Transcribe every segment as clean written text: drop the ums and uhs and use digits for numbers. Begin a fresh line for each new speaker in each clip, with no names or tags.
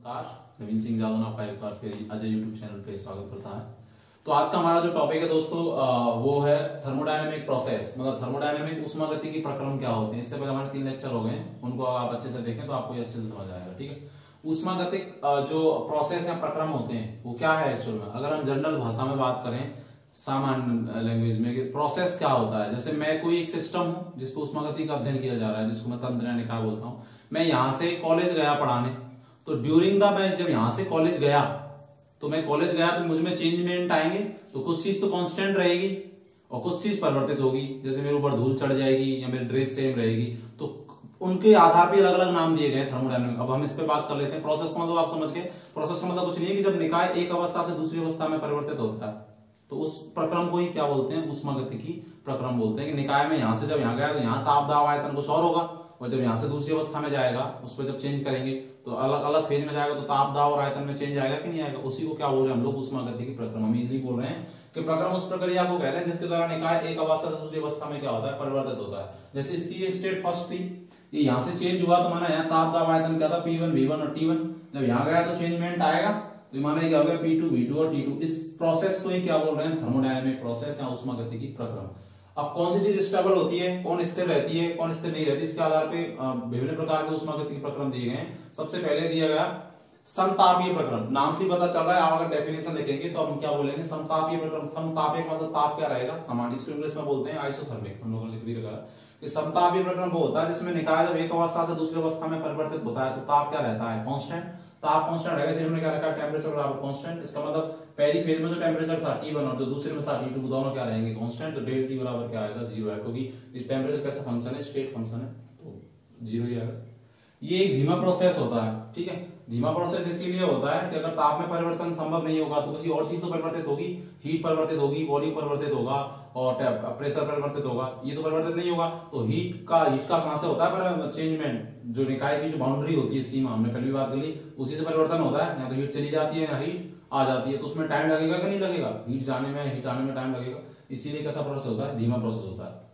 नमस्कार, नवीन सिंह जादव आपका एक बार फिर अजय यूट्यूब चैनल पे स्वागत करता है। तो आज का हमारा जो टॉपिक है दोस्तों वो है थर्मोडायनेमिक प्रोसेस, मतलब थर्मोडायनेमिक ऊष्मागतिकी प्रक्रम क्या होते हैं। इससे पहले हमारे 3 लेक्चर हो गए, उनको आप अच्छे से देखें तो आपको ये अच्छे से समझ आएगा। ठीक है, ऊष्मागतिक जो प्रोसेस या प्रक्रम होते हैं वो क्या है एक्चुअल में। अगर हम जनरल भाषा में बात करें, सामान्य लैंग्वेज में, प्रोसेस क्या होता है। जैसे मैं कोई एक सिस्टम हूं जिसको ऊष्मागतिकी का अध्ययन किया जा रहा है, जिसको मैं तंत्र निकाय बोलता हूं। मैं यहाँ से कॉलेज गया पढ़ाने, तो ड्यूरिंग द मैं जब यहां से कॉलेज गया तो मुझ में चेंजमेंट आएंगे। तो कुछ चीज तो कांस्टेंट रहेगी और कुछ चीज परिवर्तित होगी। जैसे मेरे ऊपर धूल चढ़ जाएगी या मेरी ड्रेस सेम रहेगी, तो उनके आधार पर अलग अलग नाम दिए गए थर्मोडायनेमिक। अब हम इस पे बात कर लेते हैं। प्रोसेस का मतलब आप समझ गए। प्रोसेस का मतलब कुछ नहीं है कि जब निकाय एक अवस्था से दूसरी अवस्था में परिवर्तित होता है तो उस प्रक्रम को ही क्या बोलते हैं, ऊष्मागतिकी प्रक्रम बोलते हैं। कि निकाय में यहां से जब यहां गया तो यहाँ ताप दाब आयतन कुछ और होगा, और जब यहां से दूसरी अवस्था में जाएगा उस पर जब चेंज करेंगे तो अलग अलग फेज में जाएगा तो ताप दाब और आयतन में चेंज आएगा कि नहीं आएगा। उसी को क्या बोल रहे हैं हम लोग, ऊष्मागतिकी प्रक्रम। हम इजली बोल रहे हैं कि प्रक्रम उस प्रक्रिया को कहते हैं जिसके द्वारा निकाय एक अवस्था से दूसरी अवस्था में क्या होता है, परिवर्तित होता है। जैसे इसकी ये स्टेट फर्स्ट थी, ये यहाँ से चेंज हुआ तो माना यहाँ ताप दाब आयतन क्या था, P1 V1 और T1। जब यहाँ गया तो चेंजमेंट आएगा तो माना क्या हो गया, P2 V2 और T2। इस प्रोसेस को ही क्या बोल रहे हैं, थर्मोडायनेमिक प्रोसेस या ऊष्मागतिकी प्रक्रम। अब कौन सी चीज स्टेबल होती है, कौन स्थिर रहती है, कौन स्थिर नहीं रहती, इसके आधार पे विभिन्न प्रकार के ऊष्मागतिकी प्रक्रम दिए गए हैं। सबसे पहले दिया गया समतापीय प्रक्रम। नाम से पता चल रहा है, आप अगर डेफिनेशन लिखेंगे तो हम क्या बोलेंगे, समतापीय प्रक्रम। समतापीय मतलब ताप क्या रहेगा, समान। इसको इंग्लिश में बोलते हैं आइसोथर्मिक। हम लोगों ने लिख भी रखा है कि समतापीय प्रक्रम वो होता है जिसमें निकाय जब एक अवस्था से दूसरी अवस्था में परिवर्तित होता है तो ताप क्या रहता है, कांस्टेंट। ताप कांस्टेंट रहेगा। जिसमें क्या रखा है, टेंपरेचर बराबर कांस्टेंट। इसका मतलब पहली फेज में जो टेंपरेचर था T1 और जो दूसरे में था T2, दोनों क्या रहेंगे, कांस्टेंट। तो डेल T बराबर क्या आएगा, 0 है, क्योंकि इस टेंपरेचर कैसा फंक्शन है, स्टेट फंक्शन है, तो 0 ही आएगा। ये एक धीमा प्रोसेस होता है। ठीक है, धीमा प्रोसेस इसीलिए होता है कि अगर ताप में परिवर्तन संभव नहीं होगा तो किसी और चीज तो परिवर्तित होगी। हीट परिवर्तित होगी, वॉल्यूम परिवर्तित होगा और प्रेशर परिवर्तित होगा। ये तो परिवर्तित नहीं होगा तो हीट का कहां से होता है, चेंजमेंट। जो निकाय की जो बाउंड्री होती है, सीमा, हमने पहले भी बात कर ली, उसी से परिवर्तन होता है। या तो हीट चली जाती है या हीट आ जाती है, तो उसमें टाइम लगेगा कि नहीं लगेगा, हीट जाने में हीट आने में टाइम लगेगा। इसीलिए कैसा प्रोसेस होता है, धीमा प्रोसेस होता है।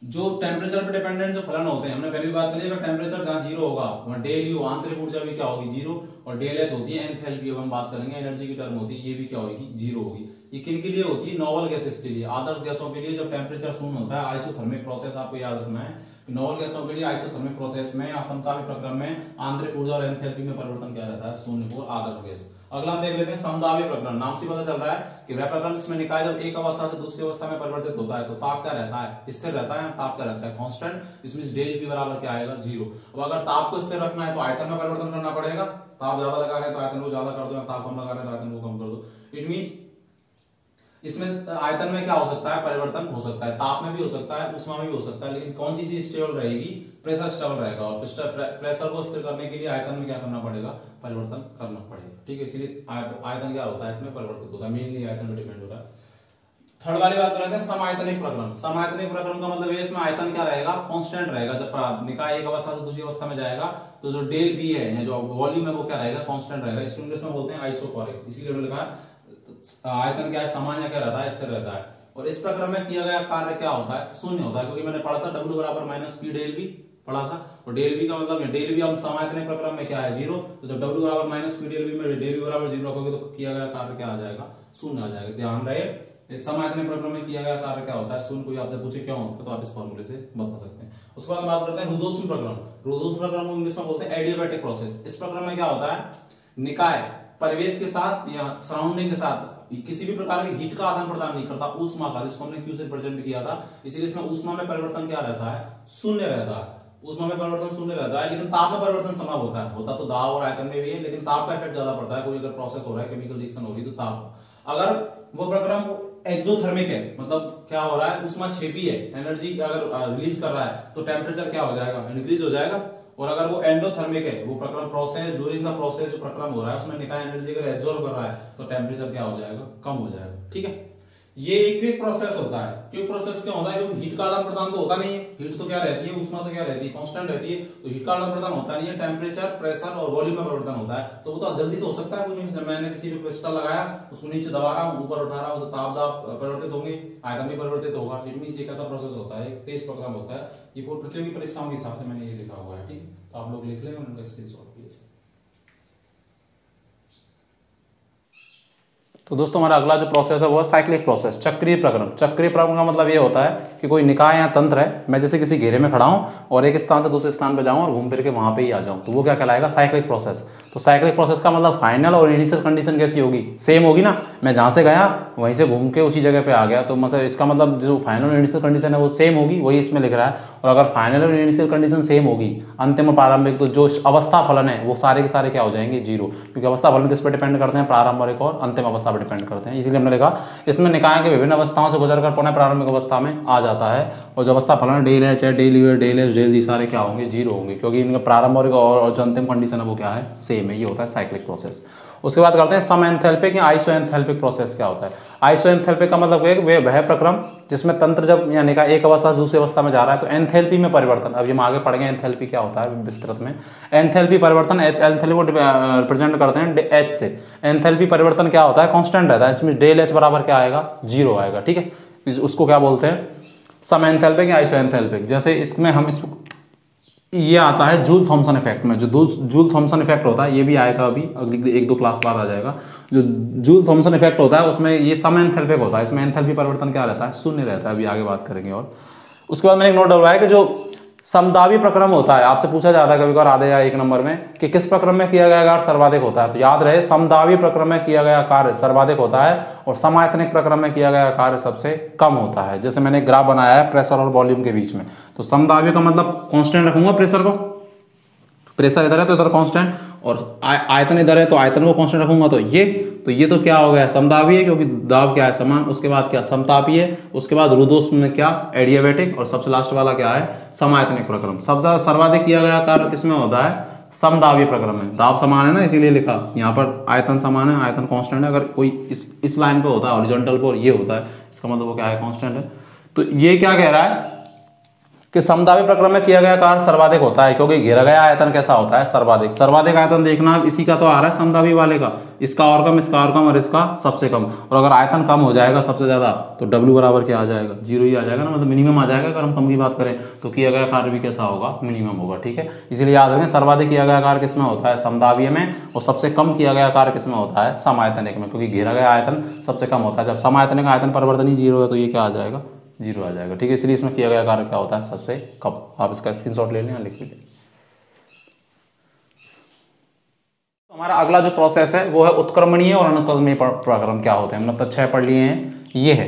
जो टेम्परेचर पे डिपेंडेंट जो फलन होते हैं, हमने पहले भी बात करी, अगर टेम्परेचर जहां 0 होगा वहां डेल यू आंतरिक ऊर्जा भी क्या होगी, 0। और डेल एच होती है एंथैल्पी। अब हम बात करेंगे एनर्जी की टर्म होती है, ये भी क्या होगी, 0 होगी। ये किन के लिए होती है, नॉवल गैसेस के लिए, आदर्श गैसों के लिए जब टेम्परेचर शून्य होता है। आइसोथर्मिक प्रोसेस आपको याद रखना है, नॉवल गैसों के लिए आइसोथर्मिक प्रोसेस में असमतापी प्रक्रम में आंतरिक ऊर्जा और एंथैल्पी में परिवर्तन क्या रहता है, शून्य को आदर्श गैस। अगला हम देख लेते हैं समतापीय प्रक्रम। नाम से पता चल रहा है कि वह प्रक्रम जिसमें निकाय जब एक अवस्था से दूसरी अवस्था में परिवर्तित होता है तो ताप क्या रहता है, स्थिर रहता है। ताप क्या रहता है, कांस्टेंट। इसमें डेल पी बराबर क्या आएगा, 0। अब अगर ताप को स्थिर रखना है तो आयतन में परिवर्तन करना पड़ेगा। ताप ज्यादा लगा रहे हैं तो आयतन को ज्यादा कर दो, ताप कम लगा रहे हैं तो आयतन को कम कर दो। इट मींस इसमें आयतन में क्या हो सकता है, परिवर्तन हो सकता है। ताप में भी हो सकता है, ऊष्मा में भी हो सकता है, लेकिन कौन सी चीज स्टेबल रहेगी, प्रेशर स्टेबल रहेगा। और प्रेशर को स्थिर करने के लिए आयतन में क्या करना पड़ेगा, परिवर्तन करना पड़ेगा। ठीक है, इसीलिए आयतन क्या होता है, इसमें परिवर्तित होता है, मेनली आयतन पर डिपेंड होता है। थर्ड वाली बात कर रहे थे, समायतनिक प्रक्रम। समायतनिक प्रक्रम का मतलब है इसमें आयतन क्या रहेगा, कांस्टेंट रहेगा। जब निकाय एक अवस्था से दूसरी अवस्था में जाएगा तो जो डेल बी है या जो वॉल्यूम है वो क्या रहेगा, कांस्टेंट रहेगा। इसको इंग्लिश में बोलते हैं आइसोकोरिक। इसीलिए हमने लिखा आयतन क्या है, सामान्य क्या रहता है, स्थिर रहता है। और इस प्रक्रम में किया गया कार्य क्या होता है, शून्य होता है। क्योंकि मैंने पढ़ा था W बराबर माइनस पी डेल बी पढ़ा था, और डेल बी का मतलब डेल बी हम समायतनिक प्रक्रम में क्या है, 0। तो जब W बराबर माइनस पी डेल बी में डेल बी बराबर 0 रखोगे तो किया गया कार्य क्या आ जाएगा, शून्य आ जाएगा। ध्यान रहे, इस समायतनिक प्रक्रम में किया गया कार्य क्या होता है, शून्य। कोई आपसे पूछे क्यों होता है तो आप इस फॉर्मूले से बता सकते हैं। उसके बाद बात करते हैं रुद्धोष्म प्रक्रम। रुद्धोष्म प्रक्रम को इंग्लिश में बोलते हैं एडियाबैटिक प्रोसेस। इस प्रक्रम में क्या होता है, निकाय परिवेश के साथ या सराउंडिंग के साथ किसी भी प्रकार की हीट का आदान प्रदान नहीं करता, ऊष्मा का, जिसको हमने क्यू से रिप्रेजेंट किया था। इसीलिए इसमें ऊष्मा में परिवर्तन क्या रहता है, शून्य रहता है। ऊष्मा में परिवर्तन शून्य रहता है, लेकिन ताप में परिवर्तन संभव होता है। होता तो दाब और आयतन में भी है, लेकिन ताप का इफेक्ट ज्यादा पड़ता है। कोई अगर प्रोसेस हो रहा है, केमिकल रिएक्शन हो रही है तो ताप। अगर वो प्रक्रम एक्सोथर्मिक है, मतलब क्या हो रहा है, ऊष्माक्षेपी है, एनर्जी अगर रिलीज कर रहा है तो टेम्परेचर क्या हो जाएगा, इंक्रीज हो जाएगा। और अगर वो एंडोथर्मिक है, वो प्रक्रम प्रोसेस ड्यूरिंग द प्रोसेस जो प्रक्रम हो रहा है उसमें निकाय एनर्जी अगर एब्जॉर्ब कर रहा है तो टेम्परेचर क्या हो जाएगा, कम हो जाएगा। ठीक है, ये एक क्विक प्रोसेस होता है। क्विक प्रोसेस क्या होता है, क्योंकि हीट का आदान प्रदान तो होता नहीं है। हीट तो क्या रहती है, ऊष्मा तो क्या रहती है, कांस्टेंट रहती है। तो हीट का आदान प्रदान होता नहीं है, टेम्परेचर, प्रेशर और वॉल्यूम में परिवर्तन होता है। तो वो तो जल्दी से हो सकता है। कुछ मैंने किसी भी पिस्टल लगाया, उसको नीचे दबा रहा हूँ, ऊपर उठा रहा हूँ, तो ताप दाब परिवर्तित होंगे, आयतन भी परिवर्तित होगा। इट मींस ये कैसा प्रोसेस होता है, तेज प्रक्रम होता है। ये प्रतियोगी परीक्षाओं के हिसाब से मैंने ये लिखा हुआ है। ठीक है, तो आप लोग लिख लें, उनका स्क्रीनशॉट प्लीज। तो दोस्तों हमारा अगला जो प्रोसेस है वो है साइक्लिक प्रोसेस, चक्रीय प्रक्रम। चक्रीय प्रक्रम का मतलब ये होता है कि कोई निकाय या तंत्र है, मैं जैसे किसी घेरे में खड़ा हूं और एक स्थान से दूसरे स्थान पे जाऊं और घूम फिर के वहां पे ही आ जाऊं, तो वो क्या कहलाएगा, साइक्लिक प्रोसेस। तो साइक्लिक प्रोसेस का मतलब फाइनल और इनिशियल कंडीशन कैसी होगी, सेम होगी ना। मैं जहां से गया वहीं से घूम के उसी जगह पे आ गया, तो मतलब इसका मतलब जो फाइनल और इनिशियल कंडीशन है वो सेम होगी, वही इसमें लिख रहा है। और अगर फाइनल और इनिशियल कंडीशन सेम होगी, अंतिम और प्रारंभिक, तो जो अवस्था फलन है वो सारे के सारे क्या हो जाएंगे, जीरो। क्योंकि अवस्था फलन किस पर डिपेंड करते हैं, प्रारंभ और एक और अंतिम अवस्था पर डिपेंड करते हैं। इसलिए हमने लिखा इसमें निकाय के विभिन्न अवस्थाओं से गुजरकर पुनः प्रारंभिक अवस्था में आ जाता है। और जो अवस्था फलन डेल है, चाहे del U, del S, del D, सारे क्या होंगे, जीरो होंगे, क्योंकि इनका प्रारंभ और जो अंतिम कंडीशन है वो क्या है, सेम है। ये होता है साइक्लिक प्रोसेस। उसके बाद करते हैं सम एंथैल्पिक या आइसोएंथैल्पिक प्रोसेस। क्या होता है आइसोएंथैल्पिक का मतलब वह प्रक्रम जिसमें तंत्र जब यानी का एक अवस्था से दूसरी अवस्था में जा रहा है तो एंथैल्पी में परिवर्तन। अब हम आगे पढ़ेंगे एंथैल्पी क्या होता है विस्तृत में। एंथैल्पी परिवर्तन, एंथैल्पी को रिप्रेजेंट करते हैं एच से। एंथैल्पी परिवर्तन क्या होता है, कांस्टेंट रहता है, इसमें डेल एच बराबर क्या आएगा, जीरो आएगा। ठीक है, उसको क्या बोलते हैं, सम एंथैल्पिक या आइसोएंथैल्पिक। जैसे इसमें हम ये आता है जूल थॉमसन इफेक्ट में, जो जूल थॉमसन इफेक्ट होता है, ये भी आएगा अभी अगली 1-2 क्लास बाद आ जाएगा। जो जूल थॉमसन इफेक्ट होता है उसमें ये सम एंथैल्पिक होता है, इसमें एंथैल्पी परिवर्तन क्या रहता है, शून्य रहता है। अभी आगे बात करेंगे। और उसके बाद मैंने एक नोट डलवाया कि जो समदाबी प्रक्रम होता है, आपसे पूछा जाता है कभी कभार आधे या 1 नंबर में कि किस प्रक्रम में किया गया कार्य सर्वाधिक होता है, तो याद रहे समदाबी प्रक्रम में किया गया कार्य सर्वाधिक होता है और समायतनिक प्रक्रम में किया गया कार्य सबसे कम होता है। जैसे मैंने ग्राफ बनाया है प्रेशर और वॉल्यूम के बीच में, तो समदाबी का मतलब कांस्टेंट रखूंगा प्रेशर को, प्रेशर इधर है तो इधर कांस्टेंट, और आयतन इधर है तो आयतन को कांस्टेंट रखूंगा, तो ये तो क्या हो गया, समदाबी है, क्योंकि दाब क्या है, समान। उसके बाद क्या, समतापीय है। उसके बाद रुदोष्म में क्या, एडियाबैटिक। और सबसे लास्ट वाला क्या है, समायतनिक प्रक्रम। सबसे सर्वाधिक किया गया कार्य किसमें होता है, समदाबीय प्रक्रम में। दाब समान है ना, इसीलिए लिखा यहाँ पर आयतन समान है, आयतन कांस्टेंट है। अगर कोई इस लाइन पे होता है हॉरिजॉन्टल पे और ये होता है, इसका मतलब वो क्या है, कांस्टेंट है। तो ये क्या कह रहा है कि समदाबी प्रक्रम में किया गया कार्य सर्वाधिक होता है, क्योंकि घेरा गया आयतन कैसा होता है, सर्वाधिक। सर्वाधिक आयतन देखना इसी का तो आ रहा है समदाबी वाले का, इसका और कम, इसका और कम और इसका सबसे कम। और अगर आयतन कम हो जाएगा सबसे ज्यादा तो W बराबर क्या आ जाएगा, जीरो ही आ जाएगा ना, मतलब मिनिमम आ जाएगा। अगर हम कम की बात करें तो किया गया कार्य भी कैसा होगा, मिनिमम होगा। ठीक है, इसलिए याद रखें सर्वाधिक किया गया कार्य किसमें होता है, समदाबीय में, और सबसे कम किया गया कार्य किसमें होता है, समायतनिक में, क्योंकि घेरा गया आयतन सबसे कम होता है। जब समायतनिक आयतन परिवर्तन ही जीरो है तो ये क्या आ जाएगा, जीरो आ जाएगा। ठीक है, इसलिए इसमें किया गया कार्य क्या होता है, सबसे कम। आप इसका स्क्रीनशॉट ले लें, लिख लीजिए। हमारा अगला जो प्रोसेस है वो है उत्क्रमणीय और अनुत्क्रमणीय प्रक्रम क्या होते हैं। मतलब तक 6 पढ़ लिए हैं। ये है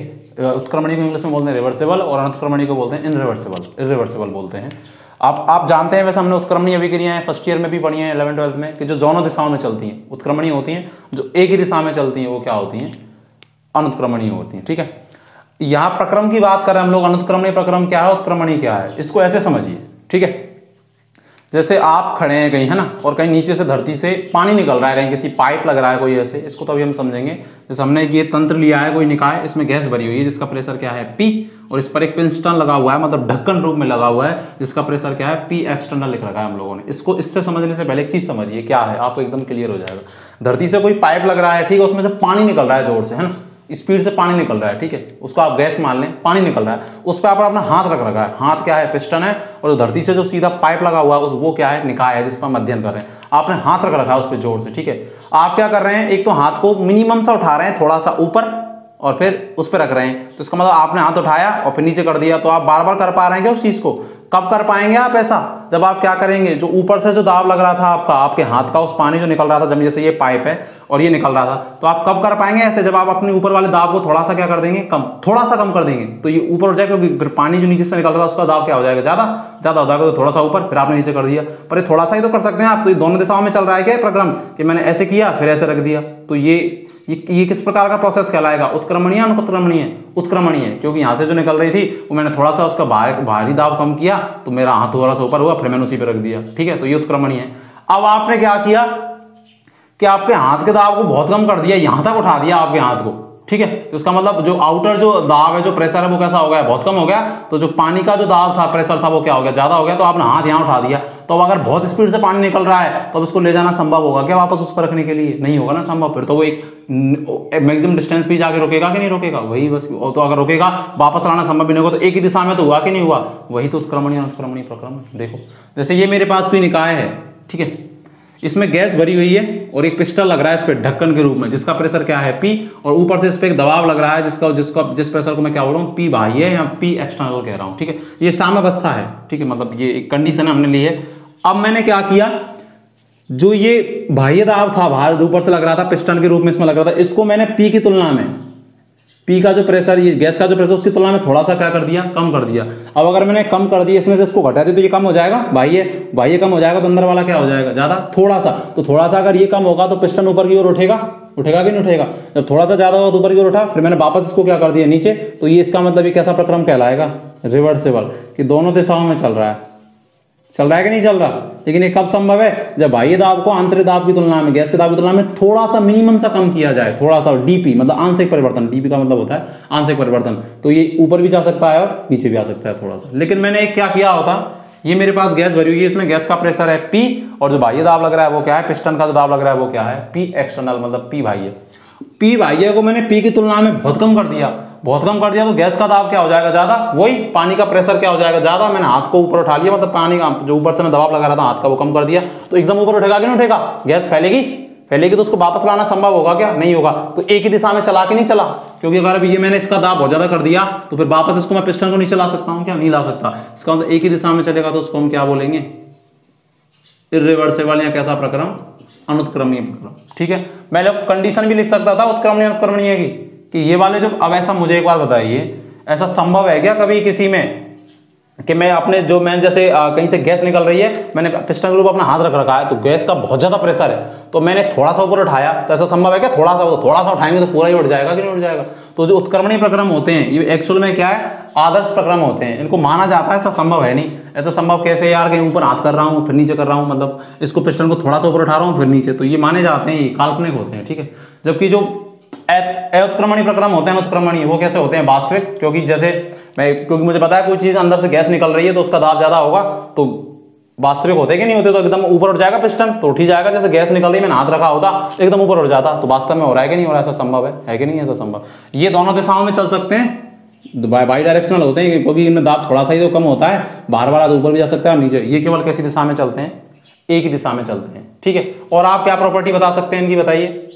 उत्क्रमणीय को इंग्लिश में बोलते हैं रिवर्सिबल और अनुत्क्रमणीय को बोलते हैं इनरिवर्सिबल बोलते हैं। आप जानते हैं, वैसे हमने उत्क्रमणीय अभी करी है, फर्स्ट ईयर में भी पढ़ी है 11-12 में, कि जो दोनों दिशाओं में चलती हैं उत्क्रमणीय होती हैं, जो एक ही दिशा में चलती हैं वो क्या होती हैं, अनुत्क्रमणीय होती हैं। ठीक है, यहां प्रक्रम की बात करें हम लोग, अनुत्क्रमणीय प्रक्रम क्या है, उत्क्रमणीय क्या है, इसको ऐसे समझिए। ठीक है, जैसे आप खड़े हैं कहीं, है ना, और कहीं नीचे से धरती से पानी निकल रहा है, कहीं किसी पाइप लग रहा है कोई ऐसे, इसको तो अभी हम समझेंगे। जैसे हमने ये तंत्र लिया है, कोई निकाय, इसमें गैस भरी हुई है जिसका प्रेशर क्या है, P, और इस पर एक पिस्टन लगा हुआ है, मतलब ढक्कन रूप में लगा हुआ है, जिसका प्रेशर क्या है, P एक्सटर्नल लिख रखा है हम लोगों ने। इसको इससे समझने से पहले एक चीज समझिए क्या है, आपको एकदम क्लियर हो जाएगा। धरती से कोई पाइप लग रहा है, ठीक है, उसमें से पानी निकल रहा है जोर से, है ना, स्पीड से पानी निकल रहा है। ठीक है, उसको आप गैस मान लें, पानी निकल रहा है, उस पर आप अपना हाथ रख रखा है, हाथ क्या है, पिस्टन है, और धरती से जो सीधा पाइप लगा हुआ है वो क्या है, निकाय है, जिस पर हम अध्ययन कर रहे हैं। आपने हाथ रख रखा है उस पर जोर से। ठीक है, आप क्या कर रहे हैं, एक तो हाथ को मिनिमम सा उठा रहे हैं, थोड़ा सा ऊपर, और फिर उस पर रख रहे हैं, तो इसका मतलब आपने हाथ उठाया और फिर नीचे कर दिया। तो आप बार बार कर पा रहे हैं क्या उस चीज को, कब कर पाएंगे आप ऐसा, जब आप क्या करेंगे, जो ऊपर से जो दाब लग रहा था आपका, आपके हाथ का, उस पानी जो निकल रहा था, जब जैसे ये पाइप है और ये निकल रहा था, तो आप कब कर पाएंगे ऐसे, जब आप अपने ऊपर वाले दाब को थोड़ा सा क्या कर देंगे, कम, थोड़ा सा कम कर देंगे, तो ये ऊपर हो जाएगा, क्योंकि फिर पानी जो नीचे से निकल रहा था उसका दाब क्या हो जाएगा, ज्यादा हो जाएगा, तो थोड़ा सा ऊपर, फिर आपने नीचे कर दिया। पर ये थोड़ा सा ही तो कर सकते हैं आप, तो ये दोनों दिशाओं में चल रहा है क्या प्रक्रम, कि मैंने ऐसे किया फिर ऐसे रख दिया, तो ये किस प्रकार का प्रोसेस कहलाएगा, उत्क्रमणीय, अनुत्क्रमणीय, उत्क्रमणीय, क्योंकि यहां से जो निकल रही थी वो मैंने थोड़ा सा उसका भारी दाब कम किया, तो मेरा हाथ थोड़ा सा ऊपर हुआ, फिर मैंने उसी पे रख दिया। ठीक है, तो ये उत्क्रमणीय है। अब आपने क्या किया कि आपके हाथ के दाब को बहुत कम कर दिया, यहां तक उठा दिया आपके हाथ को। ठीक है, तो इसका मतलब जो आउटर जो दाब है, जो प्रेशर है, वो कैसा हो गया, बहुत कम हो गया। तो जो पानी का जो दाब था, प्रेशर था, वो क्या हो गया, ज्यादा हो गया। तो आपने हाथ यहां उठा दिया, तो अगर बहुत स्पीड से पानी निकल रहा है तो अब इसको ले जाना संभव होगा क्या वापस उस पर रखने के लिए, नहीं होगा ना संभव। फिर तो वो एक मैक्सिमम डिस्टेंस पे जाके रुकेगा कि नहीं रुकेगा, वही बस। तो अगर रुकेगा, वापस लाना संभव भी नहीं होगा, तो एक ही दिशा में तो हुआ कि नहीं हुआ, वही तो उत्क्रमणीय अनुत्क्रमणीय प्रक्रम। देखो, जैसे ये मेरे पास कोई निकाय है, ठीक है, इसमें गैस भरी हुई है और एक पिस्टन लग रहा है इस पे ढक्कन के रूप में, जिसका प्रेशर क्या है P, और ऊपर से इस पे एक दबाव लग रहा है जिस प्रेशर को मैं क्या बोल रहा हूँ P बाह्य है या P एक्सटर्नल कह रहा हूँ, ठीक है। ये साम्यावस्था है, ठीक है, मतलब ये एक कंडीशन हमने ली है। अब मैंने क्या किया, जो ये बाह्य दाब था बाहर ऊपर से लग रहा था पिस्टन के रूप में इसमें लग रहा था, इसको मैंने P की तुलना में, P का जो प्रेशर, ये गैस का जो प्रेशर, उसकी तुलना में थोड़ा सा क्या कर दिया, कम कर दिया। अब अगर मैंने कम कर दिया, इसमें से इसको घटा दिया तो ये कम हो जाएगा, बाह्य कम हो जाएगा तो अंदर वाला क्या हो जाएगा, ज्यादा, थोड़ा सा। तो थोड़ा सा अगर ये कम होगा तो पिस्टन ऊपर की ओर उठेगा कि नहीं उठेगा। जब थोड़ा सा ज्यादा होगा तो ऊपर की ओर उठा, फिर मैंने वापस इसको क्या कर दिया, नीचे। तो ये इसका मतलब ये कैसा प्रक्रम कहलाएगा, रिवर्सिबल, कि दोनों दिशाओं में चल रहा है कि नहीं चल रहा। लेकिन ये कब संभव है, जब बाह्य दाब को आंतरिक दाब की तुलना में, गैस के दाब की तुलना में थोड़ा सा मिनिमम सा कम किया जाए, थोड़ा सा, डीपी मतलब आंशिक परिवर्तन, डीपी का मतलब होता है आंशिक परिवर्तन। तो ये ऊपर भी जा सकता है और नीचे भी आ सकता है थोड़ा सा। लेकिन मैंने क्या किया होता, ये मेरे पास गैस भरी हुई है, इसमें गैस का प्रेशर है P, और जो बाह्य दाब लग रहा है वो क्या है, पिस्टन का जो दाब लग रहा है वो क्या है, P एक्सटर्नल, मतलब P बाह्य। P बाह्य को मैंने P की तुलना में बहुत कम कर दिया तो गैस का दाब क्या हो जाएगा, ज्यादा। वही पानी का प्रेशर क्या हो जाएगा, ज्यादा। मैंने हाथ को ऊपर उठा लिया, मतलब पानी का जो ऊपर से मैं दबाव लगा रहा था हाथ का, वो कम कर दिया, तो एकदम ऊपर उठेगा कि नहीं उठेगा, गैस फैलेगी तो उसको वापस लाना संभव होगा क्या, नहीं होगा। तो एक ही दिशा में चला कि नहीं चला, क्योंकि अगर अभी ये मैंने इसका दाब बहुत ज्यादा कर दिया तो फिर वापस इसको मैं पिस्टन को नीचे ला सकता हूँ क्या, नहीं ला सकता। इसका मतलब एक ही दिशा में चलेगा तो उसको हम क्या बोलेंगे, इर्रिवर्सिबल, या कैसा प्रक्रम, अनुत्क्रमणीय प्रक्रम, ठीक है। मैं लोग कंडीशन भी लिख सकता था उत्क्रमणीय अनुत्क्रमणीय की, कि ये वाले जो, अब ऐसा मुझे एक बात बताइए, ऐसा संभव है क्या कभी किसी में कि मैं अपने जो, मैं जैसे कहीं से गैस निकल रही है, मैंने पिस्टन के ऊपर अपना हाथ रख रखा है, तो गैस का बहुत ज्यादा प्रेशर है, तो मैंने थोड़ा सा ऊपर उठाया, तो ऐसा संभव है क्या, थोड़ा सा उठाएंगे तो पूरा ही उठ जाएगा कि नहीं उठ जाएगा। तो जो उत्क्रमणीय प्रक्रम होते हैं ये एक्चुअल में क्या है, आदर्श प्रक्रम होते हैं, इनको माना जाता है, ऐसा संभव है नहीं। ऐसा संभव कैसे यार, कहीं ऊपर हाथ कर रहा हूँ फिर नीचे कर रहा हूँ, मतलब इसको पिस्टन को थोड़ा सा ऊपर उठा रहा हूँ फिर नीचे, तो ये माने जाते हैं, ये काल्पनिक होते हैं, ठीक है। जबकि जो अत्क्रमणीय प्रक्रम होते हैं, अनुत्क्रमणीय, वो कैसे होते हैं, वास्तविक। क्योंकि मुझे पता है कोई चीज अंदर से गैस निकल रही है तो उसका दाब ज्यादा होगा, तो वास्तविक होते कि नहीं होते, तो एकदम ऊपर उठ जाएगा पिस्टन, तो उठ ही जाएगा। जैसे गैस निकल रही है, मैंने हाथ रखा होता एकदम ऊपर उठ जाता, तो वास्तव में हो रहा है कि नहीं हो रहा है, ऐसा संभव है कि नहीं, ऐसा संभव। ये दोनों दिशाओं में चल सकते हैं, बाई डायरेक्शनल होते हैं, क्योंकि इनमें दाब थोड़ा सा ही तो कम होता है, बार बार ऊपर भी जा सकता है और नीचे। ये केवल कैसी दिशा में चलते हैं, एक ही दिशा में चलते हैं, ठीक है। और आप क्या प्रॉपर्टी बता सकते हैं इनकी, बताइए।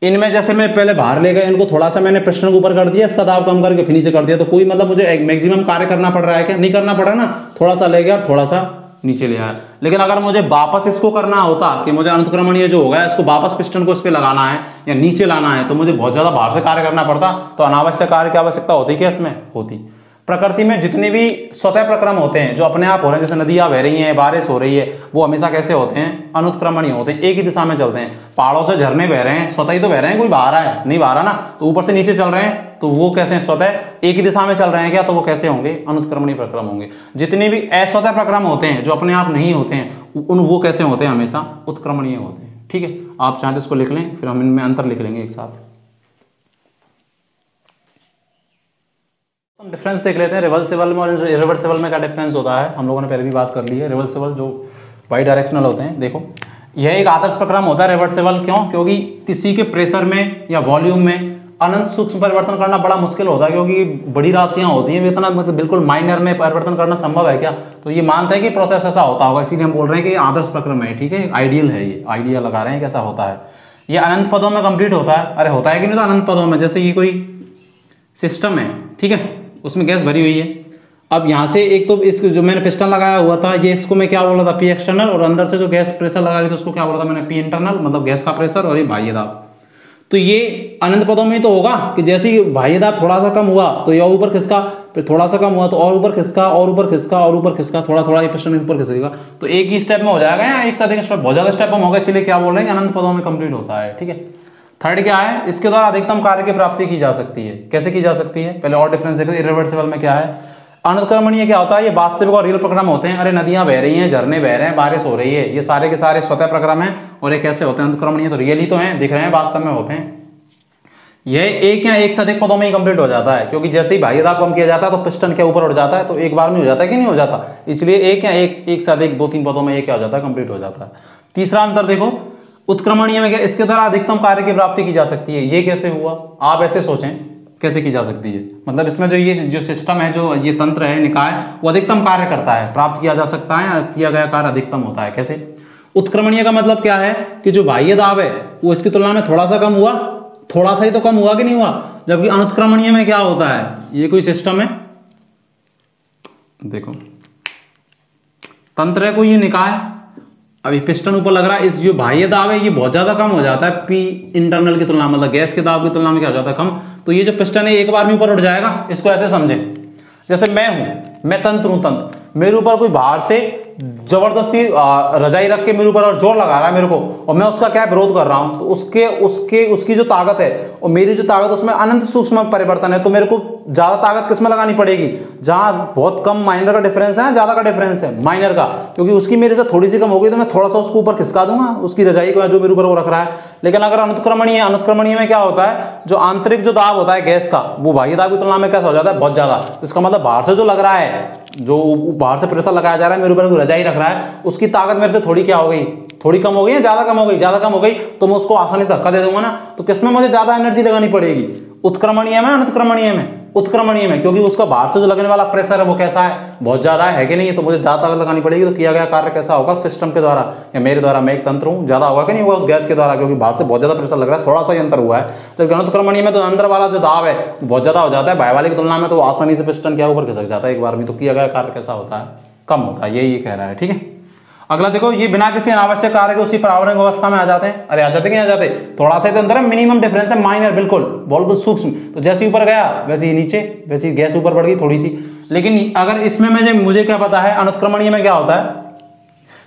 इनमें जैसे मैं पहले बाहर ले गए, इनको थोड़ा सा मैंने पिस्टन को ऊपर कर दिया, इसका दाब कम करके फिर नीचे कर दिया, तो कोई मतलब मुझे मैक्सिमम कार्य करना पड़ रहा है क्या, नहीं करना पड़ रहा ना, थोड़ा सा ले गया और थोड़ा सा नीचे ले आया। लेकिन अगर मुझे वापस इसको करना होता कि मुझे अनुत्क्रमणीय जो होगा इसको वापस पिस्टन को इस पे लगाना है या नीचे लाना है, तो मुझे बहुत ज्यादा बाहर से कार्य करना पड़ता, तो अनावश्यक कार्य की आवश्यकता होती क्या इसमें, होती। प्रकृति में जितने भी स्वतः प्रक्रम होते हैं जो अपने आप हो रहे हैं, जैसे नदियां बह रही हैं, बारिश हो रही है, वो हमेशा कैसे होते हैं, अनुत्क्रमणीय होते हैं, एक ही दिशा में चलते हैं। पहाड़ों से झरने बह रहे हैं, स्वतः ही तो बह रहे हैं, कोई बाहर है नहीं, बाहर है ना, तो ऊपर से नीचे चल रहे हैं, तो वो कैसे हैं, स्वतः एक ही दिशा में चल रहे हैं क्या, तो वो कैसे होंगे, अनुत्क्रमणीय प्रक्रम होंगे। जितने भी अस्वतः प्रक्रम होते हैं जो अपने आप नहीं होते हैं, वो कैसे होते हैं, हमेशा उत्क्रमणीय होते हैं, ठीक है। आप चाहें तो इसको लिख लें, फिर हम इनमें अंतर लिख लेंगे एक साथ। हम डिफरेंस देख लेते हैं रिवर्सिबल में और इरिवर्सिबल में क्या डिफरेंस होता है। हम लोगों ने पहले भी बात कर ली है। रिवर्सिबल जो बाई डायरेक्शनल होते हैं, देखो यह एक आदर्श प्रक्रम होता है रिवर्सिबल। क्यों? क्योंकि किसी के प्रेशर में या वॉल्यूम में अनंत सूक्ष्म परिवर्तन करना बड़ा मुश्किल होता है, क्योंकि बड़ी राशियां होती हैं, इतना मतलब बिल्कुल माइनर में परिवर्तन करना संभव है क्या, तो ये मानते हैं कि प्रोसेस ऐसा होता होगा, इसीलिए हम बोल रहे हैं कि आदर्श प्रक्रम है, ठीक है, आइडियल है, ये आइडिया लगा रहे हैं कैसा होता है। ये अनंत पदों में कंप्लीट होता है। अरे होता है कि नहीं, तो अनंत पदों में, जैसे ये कोई सिस्टम है, ठीक है, उसमें गैस भरी हुई है। अब यहाँ से एक तो इस जो मैंने पिस्टन लगाया हुआ था, ये इसको मैं क्या बोला था, पी एक्सटर्नल, और अंदर से जो गैस प्रेशर लगा रही थी उसको क्या बोला था मैंने, पी इंटरनल, मतलब गैस का प्रेशर, और ये बाह्य दाब। तो ये अनंत पदों में ही तो होगा कि जैसे ही बाह्य दाब थोड़ा सा कम हुआ तो यह ऊपर खिसका, फिर थोड़ा सा कम हुआ तो और ऊपर खिसका, और ऊपर खिसका, और ऊपर खिसका, थोड़ा थोड़ा ये पिस्टन ऊपर खिसकेगा। तो एक ही स्टेप में हो जाएगा या एक साथ एक स्टेप, बहुत ज्यादा स्टेप में होगा, इसलिए क्या बोल रहे हैं, अनंत पदों में कंप्लीट होता है, ठीक है। थर्ड क्या है, इसके द्वारा अधिकतम कार्य की प्राप्ति की जा सकती है। कैसे की जा सकती है, पहले और डिफरेंस देखो। इरिवर्सिबल में क्या है, अनुत्क्रमणीय क्या होता है, ये वास्तविक और रियल प्रक्रम होते हैं। अरे नदियां बह रही हैं, झरने बह रहे हैं, बारिश हो रही है, ये सारे के सारे स्वतः प्रक्रम हैं, और ये कैसे होते हैं, अनुत्क्रमणीय। तो रियल ही तो हैं, दिख रहे हैं, वास्तव में होते हैं। यह एक या एक से अधिक पदों में ही कंप्लीट हो जाता है, क्योंकि जैसे ही बाह्य दाब कम किया जाता है तो पिस्टन के ऊपर उठ जाता है, तो एक बार में हो जाता है कि नहीं हो जाता, इसलिए एक या एक से अधिक 2-3 पदों में ये क्या हो जाता है, कंप्लीट हो जाता है। तीसरा अंतर देखो, उत्क्रमणीय में क्या, इसके द्वारा अधिकतम कार्य की प्राप्ति की जा सकती है। ये कैसे हुआ, आप ऐसे सोचें कैसे की जा सकती है, मतलब इसमें जो ये जो सिस्टम है, जो ये तंत्र है, निकाय, वो अधिकतम कार्य करता है, प्राप्त किया जा सकता है, किया गया कार्य अधिकतम होता है। कैसे?
उत्क्रमणीय का मतलब क्या है कि जो बाह्य दाब है वो इसकी तुलना में थोड़ा सा कम हुआ, थोड़ा सा ही तो कम हुआ कि नहीं हुआ। जबकि अनुत्क्रमणीय में क्या होता है, ये कोई सिस्टम है, देखो तंत्र है कोई, ये निकाय, अभी पिस्टन ऊपर लग रहा है, इस जो बाह्य दाब है ये बहुत ज्यादा कम हो जाता है पी इंटरनल की तुलना, मतलब गैस के दाब की तुलना में क्या हो जाता है, कम। तो ये जो पिस्टन है एक बार में ऊपर उठ जाएगा। इसको ऐसे समझे, जैसे मैं हूं, मैं तंत्र हूं, तंत्र, मेरे ऊपर कोई बाहर से जबरदस्ती रजाई रख के मेरे ऊपर और जोर लगा रहा है मेरे को, और मैं उसका क्या विरोध कर रहा हूं, तो उसकी जो ताकत है और मेरी जो ताकत, उसमें अनंत सूक्ष्म परिवर्तन है। तो मेरे को ज्यादा ताकत किसमें लगानी पड़ेगी, जहां बहुत कम माइनर का डिफरेंस है, ज्यादा का डिफरेंस है माइनर का, क्योंकि उसकी मेरे से थोड़ी सी कम हो गई तो मैं थोड़ा सा उसको ऊपर खिसका दूंगा, उसकी रजाई को जो मेरे ऊपर वो रख रहा है। लेकिन अगर अनुत्क्रमणीय में क्या होता है, जो आंतरिक जो दाब होता है गैस का, वो बाह्य दाब की तुलना में कैसा हो जाता है, बहुत ज्यादा। इसका मतलब बाहर से जो लग रहा है, जो बाहर से प्रेशर लगाया जा रहा है, मेरे ऊपर रजाई रख रहा है, उसकी ताकत मेरे से थोड़ी क्या हो गई, थोड़ी कम हो गई, ज्यादा कम हो गई, ज्यादा कम हो गई, तो मैं उसको आसानी से धक्का दे दूंगा ना। तो किसमें मुझे ज्यादा एनर्जी लगानी पड़ेगी, उत्क्रमणीय में, अनुत्क्रमणीय में, उत्क्रमणीय में, क्योंकि उसका बाहर से जो लगने वाला प्रेशर है वो कैसा है, बहुत ज्यादा है कि नहीं, तो मुझे ज्यादा ताकत लगानी पड़ेगी। तो किया गया कार्य कैसा होगा, सिस्टम के द्वारा या मेरे द्वारा, मैं एक तंत्र हूं, ज्यादा होगा कि नहीं होगा उस गैस के द्वारा, क्योंकि बाहर से बहुत ज्यादा प्रेशर लग रहा है, थोड़ा सा ही अंतर हुआ है। जबकि अनुत्क्रमणीय में तो अंदर वाला जो दाब है बहुत ज्यादा हो जाता है, बाहर वाले की तुलना में, तो आसानी से पिस्टन क्या ऊपर खिसक जाता है एक बार में। तो किया गया कार्य कैसा होता है, कम होता है, यही कह रहा है। ठीक है, अगला देखो, ये बिना किसी अनावश्यक कार्य के उसी प्रावरणिक अवस्था में आ जाते हैं। अरे आ जाते कि नहीं आ जाते, थोड़ा सा ही तो अंदर है, मिनिमम डिफरेंस है, माइनर, बिल्कुल सूक्ष्म। तो जैसे ऊपर गया वैसे ही नीचे, वैसे ही गैस ऊपर बढ़ गई थोड़ी सी। लेकिन अगर इसमें मुझे क्या पता है, अनुत्क्रमणीय में क्या होता है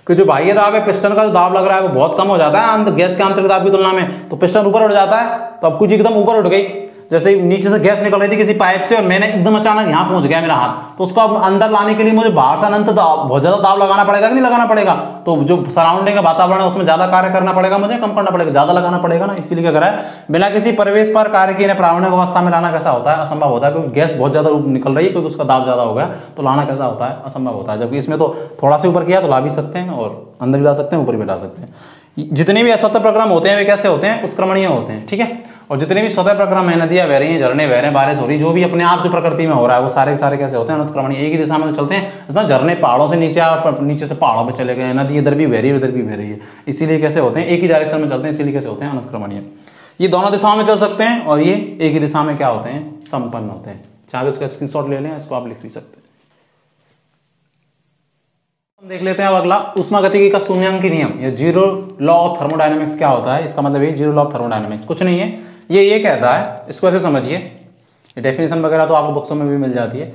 कि जो बाह्य दाब है, पिस्टन का जो दाब लग रहा है वो बहुत कम हो जाता है गैस के आंतरिक दाब की तुलना में, तो पिस्टन ऊपर उठ जाता है। तो अब कुछ एकदम ऊपर उठ गई, जैसे नीचे से गैस निकल रही थी किसी पाइप से और मैंने एकदम अचानक यहां पहुंच गया मेरा हाथ, तो उसको अब अंदर लाने के लिए मुझे बाहर से अनंत बहुत ज्यादा दाब लगाना पड़ेगा कि नहीं लगाना पड़ेगा। तो जो सराउंडिंग का वातावरण है उसमें ज्यादा कार्य करना पड़ेगा, मुझे कम करना पड़ेगा, ज्यादा लगाना पड़ेगा ना। इसीलिए क्या करा है, बिना किसी परिवेश पर कार्य किए प्रावरणिक अवस्था में लाना कैसा होता है, असंभव होता है, क्योंकि गैस बहुत ज्यादा निकल रही है, क्योंकि उसका दाब ज्यादा हो गया, तो लाना कैसा होता है, असंभव होता है। जबकि इसमें तो थोड़ा सा ऊपर किया तो ला भी सकते हैं, और अंदर भी ला सकते हैं, ऊपर भी ला सकते हैं। जितने भी असतत प्रक्रम होते हैं वे कैसे होते हैं, उत्क्रमणीय होते हैं। ठीक है, और जितने भी स्वतः प्रक्रम है, नदियां बह रही हैं, झरने बह रहे हैं, बारिश हो रही, जो भी अपने आप जो प्रकृति में हो रहा है, वो सारे के सारे कैसे होते हैं, अनुत्क्रमणीय। एक ही दिशा में चलते हैं, इसमें झरने पहाड़ों से नीचे से पहाड़ों पे चले गए, नदी इधर भी बह रही है उधर भी बह रही है, इसीलिए कैसे होते हैं, एक ही डायरेक्शन में चलते हैं, इसीलिए कैसे होते हैं, अनुत्क्रमणीय। ये दोनों दिशाओं में चल सकते हैं, और ये एक ही दिशा में क्या होते हैं, संपन्न होते हैं। चाहे उसका स्क्रीनशॉट ले लें, इसको आप लिख भी सकते हैं। देख लेते हैं अब अगला, ऊष्मागतिकी का शून्याङ्की नियम, ये जीरो लॉ ऑफ थर्मोडायनेमिक्स क्या होता है, इसका मतलब ये जीरो लॉ ऑफ थर्मोडायनेमिक्स कुछ नहीं है, ये कहता है, इसको ऐसे समझिए, डेफिनेशन वगैरह तो आपको बुक्सों में भी मिल जाती है।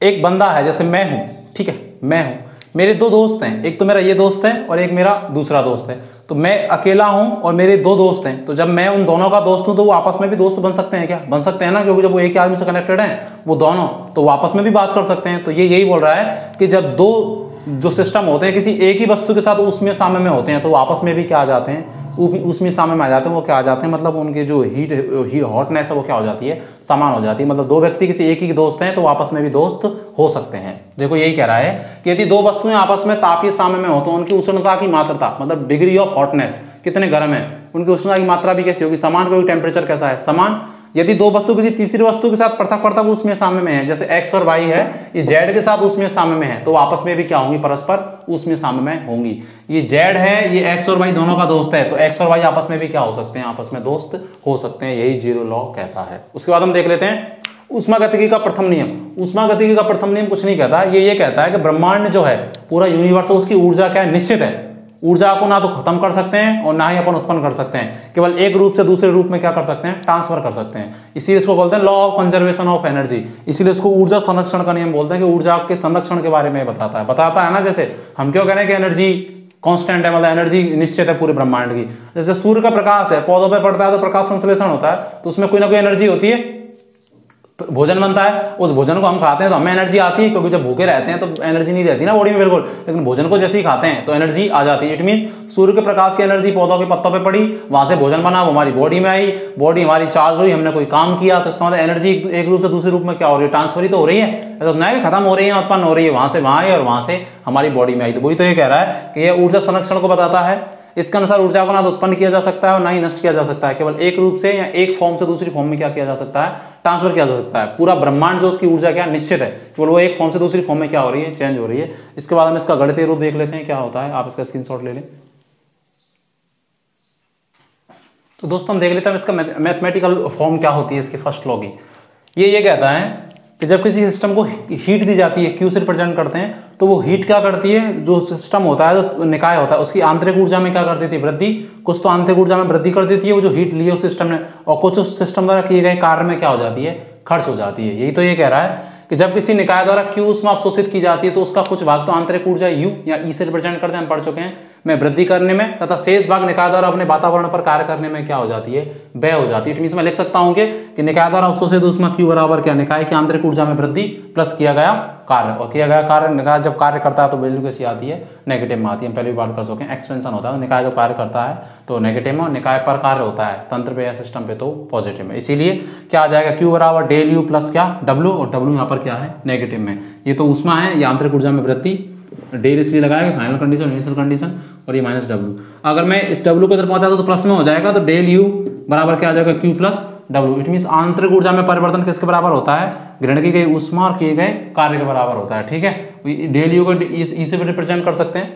एक बंदा है, जैसे मैं हूं, ठीक है, मैं हूं, मेरे दो दोस्त हैं, एक तो मेरा ये दोस्त है और एक मेरा दूसरा दोस्त है। तो मैं अकेला हूं और मेरे दो दोस्त हैं, तो जब मैं उन दोनों का दोस्त हूं तो वो आपस में भी दोस्त बन सकते हैं क्या, बन सकते हैं ना, क्योंकि जब वो एक ही आदमी से कनेक्टेड हैं वो दोनों, तो वो आपस में भी बात कर सकते हैं। तो ये यही बोल रहा है कि जब दो जो सिस्टम होते हैं किसी एक ही वस्तु के साथ उसमें साम्य में होते हैं, तो वो आपस में भी क्या आ जाते हैं, उसमें साम्य में आ जाते हैं, वो क्या आ जाते हैं, मतलब उनके जो हीट हॉटनेस है वो क्या हो जाती है, समान हो जाती है। मतलब दो व्यक्ति किसी एक ही दोस्त हैं तो वो आपस में भी दोस्त हो सकते हैं। देखो यही कह रहा है कि यदि दो वस्तुएं आपस में तापीय साम्य में हो तो उनकी उष्णता की मात्रा, मतलब डिग्री ऑफ हॉटनेस, कितने गर्म है, उनकी उष्णता की मात्रा भी कैसी होगी, समान, क्योंकि टेम्परेचर कैसा है, समान। यदि दो वस्तु किसी तीसरी वस्तु के साथ पृथक उसमें साम्य में है, जैसे x और y है, ये z के साथ उसमें साम्य में है, तो आपस में भी क्या होंगी, परस्पर उसमें साम्य में होंगी। ये z है, ये x और y दोनों का दोस्त है, तो x और y आपस में भी क्या हो सकते हैं, आपस में दोस्त हो सकते हैं, यही जीरो लॉ कहता है। उसके बाद हम देख लेते हैं ऊष्मागतिकी का प्रथम नियम। ऊष्मागतिकी का प्रथम नियम कुछ नहीं कहता, ये कहता है कि ब्रह्मांड जो है, पूरा यूनिवर्स, उसकी ऊर्जा क्या है, निश्चित है। ऊर्जा को ना तो खत्म कर सकते हैं और ना ही अपन उत्पन्न कर सकते हैं, केवल एक रूप से दूसरे रूप में क्या कर सकते हैं, ट्रांसफर कर सकते हैं। इसीलिए इसको बोलते हैं law of conservation of energy, इसीलिए इसको ऊर्जा संरक्षण का नियम बोलते हैं, कि ऊर्जा के संरक्षण के बारे में बताता है ना। जैसे हम क्यों कह रहे हैं कि एनर्जी कांस्टेंट है, मतलब एनर्जी निश्चित है पूरे ब्रह्मांड की। जैसे सूर्य का प्रकाश है, पौधों पर पड़ता है तो प्रकाश संश्लेषण होता है, तो उसमें कोई ना कोई एनर्जी होती है, भोजन बनता है, उस भोजन को हम खाते हैं तो हमें एनर्जी आती है, क्योंकि जब भूखे रहते हैं तो एनर्जी नहीं रहती ना बॉडी में बिल्कुल, लेकिन भोजन को जैसे ही खाते हैं तो एनर्जी आ जाती है। इट मींस सूर्य के प्रकाश की एनर्जी पौधों के पत्तों पे पड़ी, वहां से भोजन बना, वो हमारी बॉडी में आई, बॉडी हमारी चार्ज हुई, हमने कोई काम किया, तो इसका मतलब एनर्जी एक रूप से दूसरे रूप में क्या हो रही है, ट्रांसफर ही तो हो रही है, तो नहीं खत्म हो रही है, उत्पन्न हो रही है, वहां से वहां आई और वहां से हमारी बॉडी में आई। तो वही तो ये कह रहा है कि यह ऊर्जा संरक्षण को बताता है। इसके अनुसार ऊर्जा को ना तो उत्पन्न किया जा सकता है और ना ही नष्ट किया जा सकता है, केवल एक रूप से या एक फॉर्म से दूसरी फॉर्म में क्या किया जा सकता है, ट्रांसफर किया जा सकता है। पूरा ब्रह्मांड जो उसकी ऊर्जा क्या निश्चित है, केवल वो एक फॉर्म से दूसरी फॉर्म में क्या हो रही है, चेंज हो रही है। इसके बाद हम इसका गणितीय रूप देख लेते हैं क्या होता है, आप इसका स्क्रीनशॉट ले लें। तो दोस्तों हम देख लेते हैं इसका मैथमेटिकल फॉर्म क्या होती है इसकी फर्स्ट लॉ की। ये कहता है कि जब किसी सिस्टम को हीट दी जाती है, क्यू से रिप्रेजेंट करते हैं, तो वो हीट क्या करती है, जो सिस्टम होता है, जो निकाय होता है, उसकी आंतरिक ऊर्जा में क्या कर देती है, वृद्धि। कुछ तो आंतरिक ऊर्जा में वृद्धि कर देती है वो जो हीट ली है उस सिस्टम ने, और कुछ उस सिस्टम द्वारा किए गए कार्य में क्या हो जाती है, खर्च हो जाती है। यही तो ये कह रहा है कि जब किसी निकाय द्वारा क्यू ऊष्मा अवशोषित की जाती है तो उसका कुछ भाग तो आंतरिक ऊर्जा यू या ई से रिप्रेजेंट करते हैं, हम पढ़ चुके हैं, में वृद्धि करने में, तथा शेष भाग निकाय द्वारा अपने वातावरण पर कार्य करने में क्या हो जाती है, व्यय हो जाती है। इट मींस मैं लिख सकता हूं कि निकाय द्वारा अवशोषित ऊष्मा क्यू बराबर क्या, निकाय की आंतरिक ऊर्जा में वृद्धि प्लस किया गया कार्य, और किया गया कार्य निकाय जब कार्य करता है तो वैल्यू कैसी आती है, नेगेटिव में आती है। हम पहले भी बात कर चुके हैं, एक्सपेंशन होता है, निकाय जो कार्य करता है तो नेगेटिव में, और निकाय पर कार्य होता है तंत्र पे या सिस्टम पे तो पॉजिटिव में। इसीलिए क्या आ जाएगा, क्यू बराबर डेल यू प्लस क्या, डब्ल्यू, और डब्ल्यू यहाँ पर क्या है, नेगेटिव में। ये तो ऊष्मा है, ये आंतरिक ऊर्जा में वृद्धि, डेल इसलिए लगाएगा फाइनल कंडीशन, इनिशियल कंडीशन, और ये माइनस डब्ल्यू। अगर मैं इस डब्ल्यू को इधर पहुंचा तो प्लस में हो जाएगा, तो डेल यू बराबर क्या आ जाएगा, Q plus W. It means आंतरिक ऊर्जा में परिवर्तन किसके बराबर होता है, ग्रहण की गई ऊष्मा और किए गए कार्य के बराबर होता है। ठीक है, डेल यू को ई से भी रिप्रेजेंट कर सकते हैं।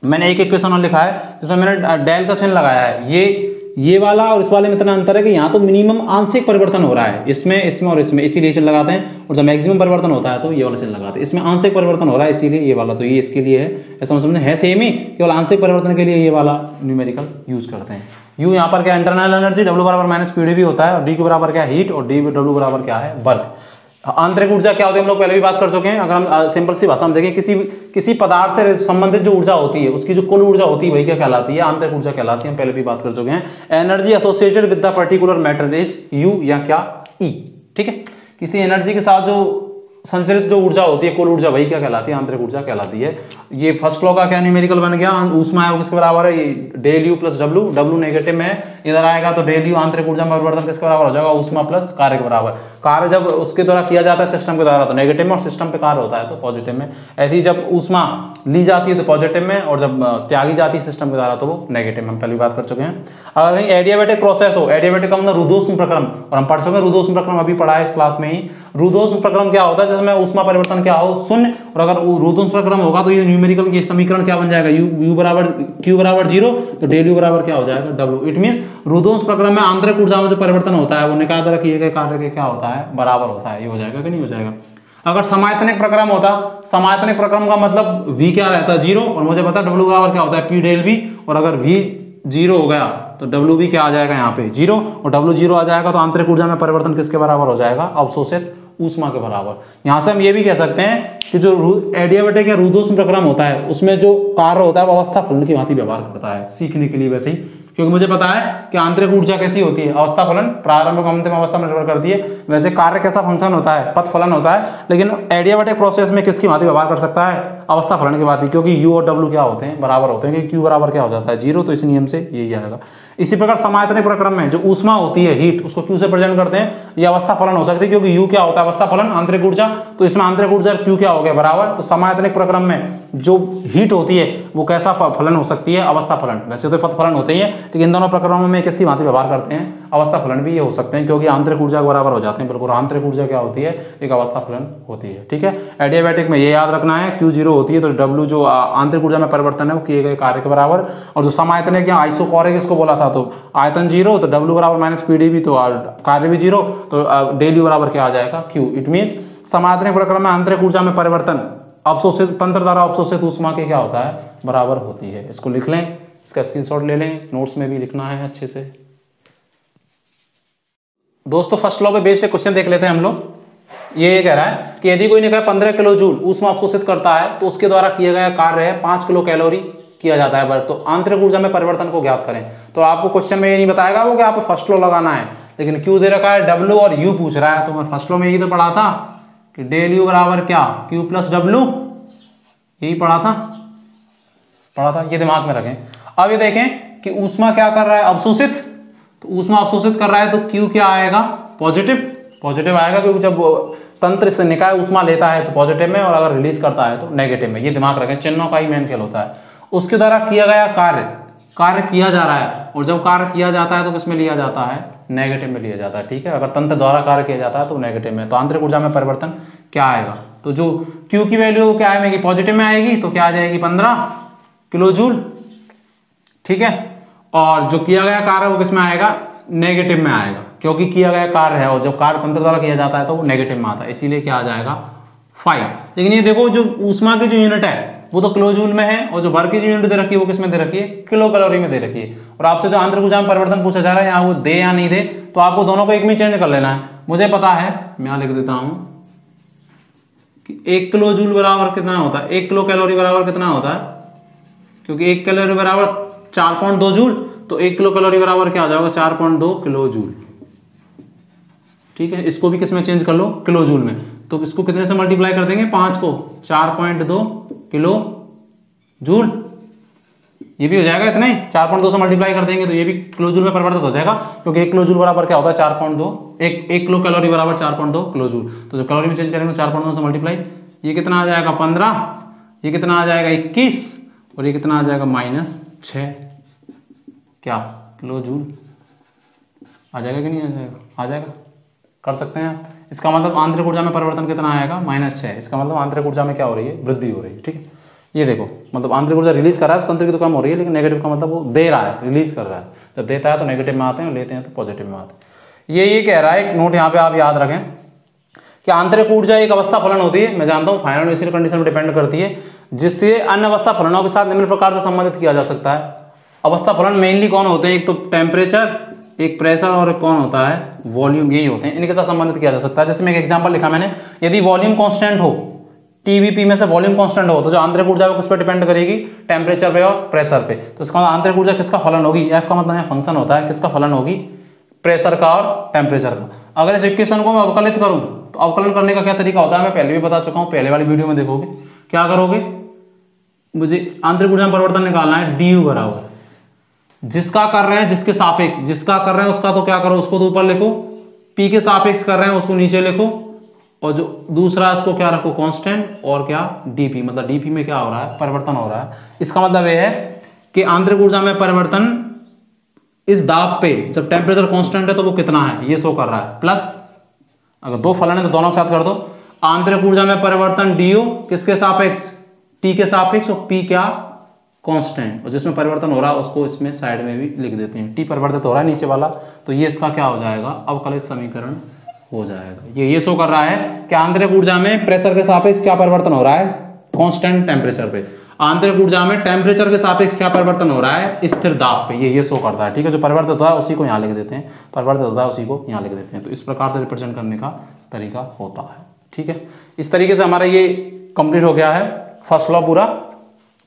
मैंने एक इक्वेशन और लिखा है जिसमें मैंने डेल का चिन्ह लगाया है, ये वाला और इस वाले में इतना अंतर है कि यहाँ तो मिनिमम आंशिक परिवर्तन हो रहा है, इसमें और इसमें, इसीलिए चिन्ह लगाते हैं, और जब मैक्सिमम परिवर्तन होता है तो ये वाला चिन्ह लगाते हैं। इसमें आंशिक परिवर्तन हो रहा है इसीलिए ये वाला, तो ये इसके लिए है, ऐसा समझ है सेम ही, केवल आंशिक परिवर्तन के लिए ये वाला न्यूमेरिकल यूज करते हैं। यू यहाँ पर क्या, इंटरनल एनर्जी, डब्ल्यू बराबर माइनस पीडी भी होता है, और डी के बराबर क्या, हीट, और डी डब्ल्यू बराबर क्या है, वर्क। आंतरिक ऊर्जा क्या होती है हम लोग पहले भी बात कर चुके हैं। अगर हम सिंपल सी भाषा में देखें, किसी पदार्थ से संबंधित जो ऊर्जा होती है उसकी जो कुल ऊर्जा होती है वही क्या कहलाती है, आंतरिक ऊर्जा कहलाती है। हम पहले भी बात कर चुके हैं। Energy associated with the particular matter is you या क्या, ई। ठीक है, किसी एनर्जी के साथ जो संचरित जो ऊर्जा होती है, कुल ऊर्जा, वही क्या कहलाती है, आंतरिक ऊर्जा कहलाती है। ये फर्स्ट लॉ का क्या न्यूमेरिकल बन गया, ऊष्मा है वो किसके बराबर है, del U plus W, W negative में है, इधर आएगा तो डेल यू आंतरिक ऊर्जा में परिवर्तन किसके बराबर हो जाएगा, ऊष्मा प्लस कार्य के बराबर। कार्य जब उसके द्वारा किया जाता है सिस्टम के द्वारा तो नेगेटिव में, और सिस्टम पे कार्य होता है तो पॉजिटिव में। ऐसे ही जब ऊष्मा ली जाती है तो पॉजिटिव में, और जब त्यागी जाती है सिस्टम के द्वारा तो वो नेगेटिव में। हम पहले बात कर चुके हैं। अगर एडियाबैटिक प्रोसेस हो, एडियाबैटिक का मतलब रुद्धोष्म प्रक्रम, और हम पढ़ चुके हैं रुद्धोष्म प्रक्रम, अभी पढ़ा है इस क्लास में ही। रुद्धोष्म प्रक्रम क्या होता है, जिसमें ऊष्मा परिवर्तन क्या हो, शून्य, और अगर रुद्धोष्म प्रक्रम होगा तो ये न्यूमेरिकल ये समीकरण क्या बन जाएगा, यू बराबर क्यू बराबर 0, तो डेल यू बराबर क्या हो जाएगा, डब्ल्यू। इट मींस रुद्धोष्म प्रक्रम में आंतरिक ऊर्जा में जो परिवर्तन होता है वो निकाय द्वारा किए गए कार्य के क्या होता है, बराबर होता है। ये हो जाएगा कि नहीं हो जाएगा। अगर समायतनिक प्रक्रम होता, समायतनिक प्रक्रम का मतलब v क्या रहता है, 0, और मुझे पता डब्ल्यू बराबर क्या होता है, पी डेल वी, और अगर v 0 हो गया तो डब्ल्यू भी क्या आ जाएगा, यहाँ पे 0, और डब्ल्यू 0 आ जाएगा तो आंतरिक ऊर्जा में परिवर्तन किसके बराबर हो जाएगा, अवशोषित ऊष्मा के बराबर। यहां से हम ये भी कह सकते हैं कि जो एडियाबैटिक या रुद्धोष्म प्रक्रम होता है उसमें जो कार्य होता है वो अवस्था फलन की भांति व्यवहार करता है, सीखने के लिए वैसे ही, क्योंकि मुझे पता है कि आंतरिक ऊर्जा कैसी होती है, अवस्था फलन प्रारंभिक अंतिम अवस्था में निर्भर करती है। वैसे कार्य कैसा फंक्शन होता है, पथ फलन होता है, लेकिन एडियाबैटिक प्रोसेस में किसकी भांति व्यवहार कर सकता है, अवस्था फलन की भांति, क्योंकि यू और डब्ल्यू क्या होते हैं, बराबर होते हैं, क्योंकि क्यू बराबर क्या हो जाता है, 0, तो इस नियम से यही आएगा। इसी प्रकार समायतनिक प्रक्रम में जो ऊष्मा होती है, हीट, उसको क्यू से प्रेजेंट करते हैं, ये अवस्था फलन हो सकती है, क्योंकि यू क्या होता है, अवस्था फलन, आंतरिक ऊर्जा, तो इसमें आंतरिक ऊर्जा क्यू क्या हो गया, बराबर। तो समायतनिक प्रक्रम में जो हीट होती है वो कैसा फलन हो सकती है, अवस्था फलन। वैसे तो पथ फलन होते ही है, लेकिन इन दोनों प्रक्रमों में किसकी भांति व्यवहार करते हैं, अवस्था फलन भी ये हो सकते हैं, क्योंकि आंतरिक ऊर्जा के बराबर हो जाते हैं। बिल्कुल, आंतरिक ऊर्जा क्या होती है, एक अवस्था फलन होती है। ठीक है, एडियाबैटिक में ये याद रखना है, क्यू 0 होती है तो डब्ल्यू जो आंतरिक ऊर्जा में परिवर्तन है वो किए गए कार्य के बराबर, और जो समायतनिक या आइसोकोरिक इसको बोला था तो आयतन 0, तो डब्ल्यू बराबर माइनस पीडी भी, तो कार्य भी 0, तो डेल यू बराबर क्या आ जाएगा, क्यू। इट मींस समायतनिक प्रक्रम में आंतरिक ऊर्जा में परिवर्तन अवशोषित तंत्र द्वारा अवशोषित ऊष्मा के क्या होता है, बराबर होती है। इसको लिख लें, इसका स्क्रीनशॉट ले लें, नोट्स में भी लिखना है अच्छे से। दोस्तों फर्स्ट लॉ पे बेस्ड क्वेश्चन देख लेते हैं हम लोग। ये कह रहा है कि यदि कोई निकाय 15 किलो जूल ऊष्मा अवशोषित करता है तो उसके द्वारा किया गया कार्य है 5 किलो कैलोरी किया जाता है वर्ग। तो आंतरिक ऊर्जा में परिवर्तन को ज्ञात करें। तो आपको क्वेश्चन में ये नहीं बताएगा वो कि आपको फर्स्ट लॉ लगाना है, लेकिन क्यू दे रखा है, डब्ल्यू और यू पूछ रहा है। तो मैं फर्स्ट लॉ में यही तो पढ़ा था कि डेल यू बराबर क्या, क्यू प्लस डब्ल्यू, यही पढ़ा था, ये दिमाग में रखें। अब ये देखें कि ऊष्मा क्या कर रहा है, अवशोषित। तो ऊष्मा अवशोषित कर रहा है तो क्यू क्या आएगा, पॉजिटिव आएगा, क्योंकि जब तंत्र से निकाय ऊष्मा लेता है तो पॉजिटिव में, और अगर रिलीज करता है तो नेगेटिव में। ये दिमाग रखें, चिन्हों का ही मेन खेल होता है। उसके द्वारा किया गया कार्य किया जा रहा है, और जब कार्य किया जाता है तो किसमें लिया जाता है, नेगेटिव में लिया जाता है। ठीक है, अगर तंत्र द्वारा कार्य किया जाता है तो नेगेटिव में। तो आंतरिक ऊर्जा में परिवर्तन क्या आएगा, तो जो क्यू की वैल्यू क्या आएगी, पॉजिटिव में आएगी, तो क्या आ जाएगी 15 किलो जूल। ठीक है, और जो किया गया कार्य वो किसमें आएगा, नेगेटिव में आएगा, क्योंकि किया गया कार्य है और जब कार्य तंत्र द्वारा किया जाता है तो वो नेगेटिव में आता है, इसीलिए क्या आ जाएगा 5। लेकिन ये देखो जो ऊष्मा की जो यूनिट है वो तो किलो जूल में है, और जो भर की जो यूनिट दे रखी है वो किसमें दे रखी है, किलो कैलोरी में दे रखी है। और आपसे जो आंतरिक ऊर्जा में परिवर्तन पूछा जा रहा है यहाँ वो दे या नहीं दे, तो आपको दोनों को एक में चेंज कर लेना है। मुझे पता है, मैं यहाँ लिख देता हूं कि 1 किलो जूल बराबर कितना होता है, 1 किलो कैलोरी बराबर कितना होता है, क्योंकि 1 कैलोरी बराबर 4.2 जूल, तो 1 किलो कैलोरी बराबर क्या हो जाएगा 4.2 किलो जूल। ठीक है, इसको भी किस में चेंज कर लो, किलो जूल में। तो इसको कितने से मल्टीप्लाई कर देंगे, 5 को, 4.2 किलो जूल, ये भी हो जाएगा इतना ही, 4.2 से मल्टीप्लाई कर देंगे तो ये भी किलो जूल में परिवर्तित हो जाएगा, क्योंकि 1 किलो जूल बराबर क्या होता है 4.2, 1 किलो कैलोरी बराबर 4.2 किलो जूल। तो जब कैलोरी में चेंज करेंगे 4.2 से मल्टीप्लाई, ये कितना आ जाएगा 15, ये कितना आ जाएगा 21, और ये कितना आ जाएगा -6 क्या किलो जूल। आ जाएगा कि नहीं आ जाएगा, आ जाएगा, कर सकते हैं आप। इसका मतलब आंतरिक ऊर्जा में परिवर्तन कितना आएगा -6, इसका मतलब आंतरिक ऊर्जा में क्या हो रही है, वृद्धि हो रही है। ठीक है, ये देखो, मतलब आंतरिक ऊर्जा रिलीज कर रहा है, तंत्र की तो कम हो रही है, लेकिन नेगेटिव का मतलब वो दे रहा है, रिलीज कर रहा है। जब देता है तो नेगेटिव में आते हैं और लेते हैं तो पॉजिटिव में आते हैं। ये कह रहा है, एक नोट यहाँ पे आप याद रखें कि आंतरिक ऊर्जा एक अवस्था फलन होती है, मैं जानता हूँ फाइनल इनिशियल कंडीशन पर डिपेंड करती है, जिससे अन्य अवस्था फलनों के साथ निम्न प्रकार से संबंधित किया जा सकता है। अवस्था फलन मेनली कौन होते हैं, एक तो टेम्परेचर, एक प्रेशर, और एक कौन होता है वॉल्यूम, यही होते हैं, इनके साथ संबंधित किया जा सकता है। जैसे मैं एक एग्जांपल लिखा मैंने, यदि वॉल्यूम कांस्टेंट हो, टीवीपी में से वॉल्यूम कांस्टेंट हो, तो जो आंतरिक ऊर्जा है किस पर डिपेंड करेगी, टेम्परेचर पे और प्रेशर पे। तो इसका मतलब आंतरिक ऊर्जा किसका फलन होगी, एफ का मतलब यहाँ फंक्शन होता है, किसका फलन होगी, प्रेशर का और टेम्परेचर का। अगर इस इक्वेशन को मैं अवकलित करूं तो अवकलन करने का क्या तरीका होता है, मैं पहले भी बता चुका हूं, पहले वाली वीडियो में देखोगे। क्या करोगे, मुझे आंतरिक ऊर्जा में परिवर्तन निकालना है, डी बराबर जिसका कर रहे हैं, जिसके सापेक्ष जिसका कर रहे हैं उसका तो क्या करो, उसको तो ऊपर लिखो, पी के सापेक्ष कर रहे हैं उसको नीचे लिखो, और जो दूसरा इसको क्या रखो कांस्टेंट, और क्या डीपी, मतलब डीपी में क्या हो रहा है, परिवर्तन हो रहा है। इसका मतलब यह है कि आंतरिक ऊर्जा में परिवर्तन इस दाब पे, जब टेम्परेचर कांस्टेंट है तो वो कितना है, ये शो कर रहा है, प्लस अगर दो फलन है तो दोनों साथ कर दो, आंतरिक ऊर्जा में परिवर्तन डीओ किसके सापेक्ष, टी के सापेक्ष, और पी क्या कांस्टेंट, और जिसमें परिवर्तन हो रहा है उसको इसमें साइड में भी लिख देते हैं, टी परिवर्तित हो रहा है नीचे वाला, तो ये इसका क्या हो जाएगा, अवकलित समीकरण हो जाएगा। ये शो कर रहा है कि आंतरिक ऊर्जा में प्रेशर के सापेक्ष क्या परिवर्तन हो रहा है, कांस्टेंट टेम्परेचर पे, आंतरिक ऊर्जा में टेम्परेचर के सापेक्ष क्या परिवर्तन हो रहा है, स्थिर दाब पे, ये शो करता है। ठीक है, जो परिवर्तित होता है उसी को यहाँ लिख देते हैं, परिवर्तित होता है उसी को यहाँ लिख देते हैं। तो इस प्रकार से रिप्रेजेंट करने का तरीका होता है। ठीक है, इस तरीके से हमारा ये कंप्लीट हो गया है फर्स्ट लॉ पूरा।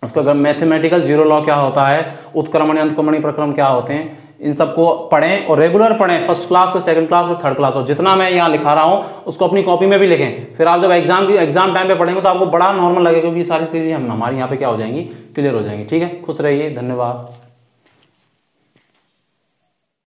उसका अगर मैथमेटिकल जीरो लॉ क्या होता है, उत्क्रमण अंतक्रमणी प्रक्रम क्या होते हैं, इन सबको पढ़ें और रेगुलर पढ़ें, फर्स्ट क्लास में, सेकंड क्लास में, थर्ड क्लास में। जितना मैं यहाँ लिखा रहा हूँ उसको अपनी कॉपी में भी लिखें, फिर आप जब एग्जाम टाइम पे पढ़ेंगे तो आपको बड़ा नॉर्मल लगेगा, क्योंकि सारी चीजें हमारी यहाँ पे क्या हो जाएंगी, क्लियर हो जाएंगी। ठीक है, खुश रहिए, धन्यवाद।